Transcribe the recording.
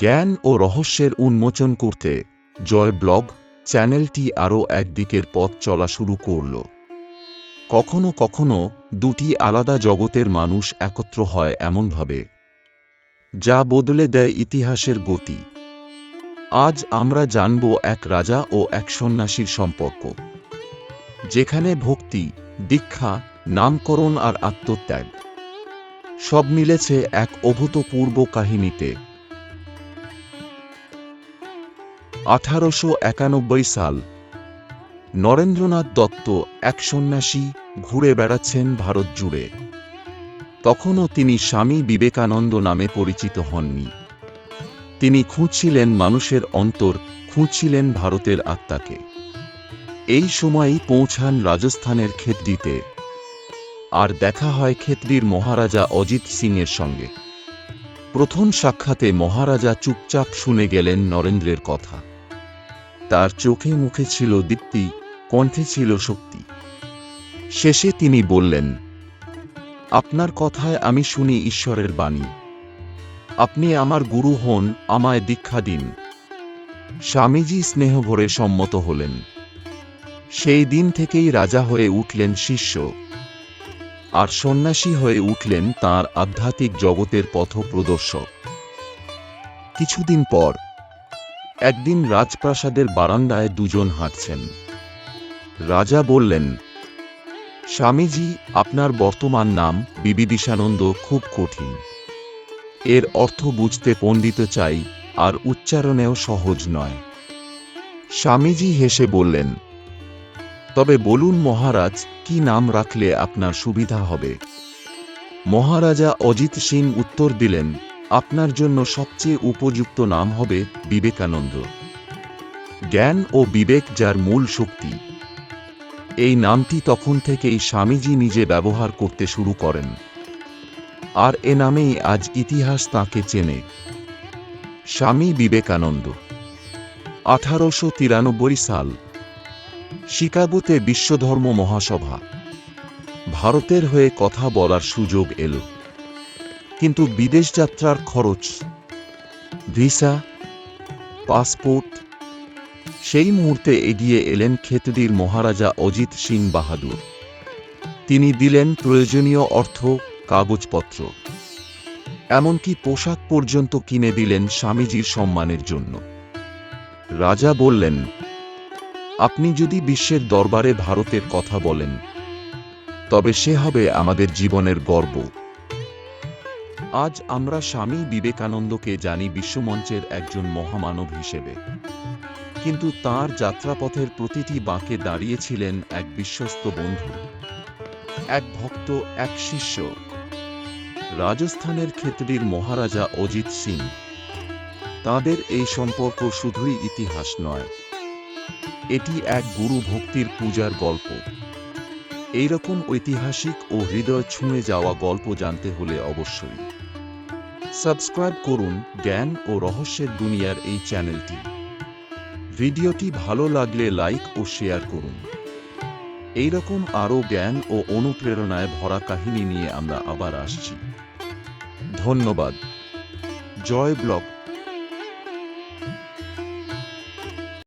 জ্ঞান ও রহস্যের উন্মোচন করতে জয় ব্লগ চ্যানেলটি আরও একদিকের পথ চলা শুরু করল। কখনো কখনো দুটি আলাদা জগতের মানুষ একত্র হয় এমনভাবে, যা বদলে দেয় ইতিহাসের গতি। আজ আমরা জানব এক রাজা ও এক সন্ন্যাসীর সম্পর্ক, যেখানে ভক্তি, দীক্ষা, নামকরণ আর আত্মত্যাগ সব মিলেছে এক অভূতপূর্ব কাহিনীতে। 1891 সাল। নরেন্দ্রনাথ দত্ত, এক সন্ন্যাসী, ঘুরে বেড়াচ্ছেন ভারত জুড়ে। তখনও তিনি স্বামী বিবেকানন্দ নামে পরিচিত হননি। তিনি খুঁজছিলেন মানুষের অন্তর, খুঁজছিলেন ভারতের আত্মাকে। এই সময়ই পৌঁছান রাজস্থানের খেতড়িতে, আর দেখা হয় খেতড়ির মহারাজা অজিত সিংয়ের সঙ্গে। প্রথম সাক্ষাতে মহারাজা চুপচাপ শুনে গেলেন নরেন্দ্রের কথা। তার চোখে মুখে ছিল দীপ্তি, কণ্ঠে ছিল শক্তি। শেষে তিনি বললেন, আপনার কথায় আমি শুনি ঈশ্বরের বাণী। আপনি আমার গুরু হন, আমায় দীক্ষা দিন। স্বামীজি স্নেহভরে সম্মত হলেন। সেই দিন থেকেই রাজা হয়ে উঠলেন শিষ্য, আর সন্ন্যাসী হয়ে উঠলেন তাঁর আধ্যাত্মিক জগতের পথপ্রদর্শক। কিছুদিন পর একদিন রাজপ্রাসাদের বারান্দায় দুজন হাঁটছেন। রাজা বললেন, স্বামীজি, আপনার বর্তমান নাম বিবিদিশানন্দ খুব কঠিন। এর অর্থ বুঝতে পণ্ডিত চাই, আর উচ্চারণেও সহজ নয়। স্বামীজি হেসে বললেন, তবে বলুন মহারাজ, কি নাম রাখলে আপনার সুবিধা হবে? মহারাজা অজিত সিং উত্তর দিলেন, আপনার জন্য সবচেয়ে উপযুক্ত নাম হবে বিবেকানন্দ। জ্ঞান ও বিবেক যার মূল শক্তি। এই নামটি তখন থেকেই স্বামীজি নিজে ব্যবহার করতে শুরু করেন, আর এ নামেই আজ ইতিহাস তাঁকে চেনে। স্বামী বিবেকানন্দ। 1893 সাল। শিকাগোতে বিশ্বধর্ম মহাসভা। ভারতের হয়ে কথা বলার সুযোগ এল, কিন্তু বিদেশ যাত্রার খরচ, ভিসা, পাসপোর্ট। সেই মুহূর্তে এগিয়ে এলেন খেতড়ির মহারাজা অজিত সিং বাহাদুর। তিনি দিলেন প্রয়োজনীয় অর্থ, কাগজপত্র, এমনকি পোশাক পর্যন্ত কিনে দিলেন স্বামীজির সম্মানের জন্য। রাজা বললেন, আপনি যদি বিশ্বের দরবারে ভারতের কথা বলেন, তবে সে হবে আমাদের জীবনের গর্ব। আজ আমরা স্বামী বিবেকানন্দকে জানি বিশ্বমঞ্চের একজন মহামানব হিসেবে, কিন্তু তাঁর যাত্রাপথের প্রতিটি বাঁকে দাঁড়িয়েছিলেন এক বিশ্বস্ত বন্ধু, এক ভক্ত, এক শিষ্য। রাজস্থানের খেতড়ির মহারাজা অজিত সিং। তাঁদের এই সম্পর্ক শুধুই ইতিহাস নয়, এটি এক গুরু ভক্তির পূজার গল্প। এইরকম ঐতিহাসিক ও হৃদয় ছুঁয়ে যাওয়া গল্প জানতে হলে অবশ্যই সাবস্ক্রাইব করুন জ্ঞান ও রহস্যের দুনিয়ার এই চ্যানেলটি। ভিডিওটি ভালো লাগলে লাইক ও শেয়ার করুন। এইরকম আরও জ্ঞান ও অনুপ্রেরণায় ভরা কাহিনী নিয়ে আমরা আবার আসছি। ধন্যবাদ। জয় ব্লগ।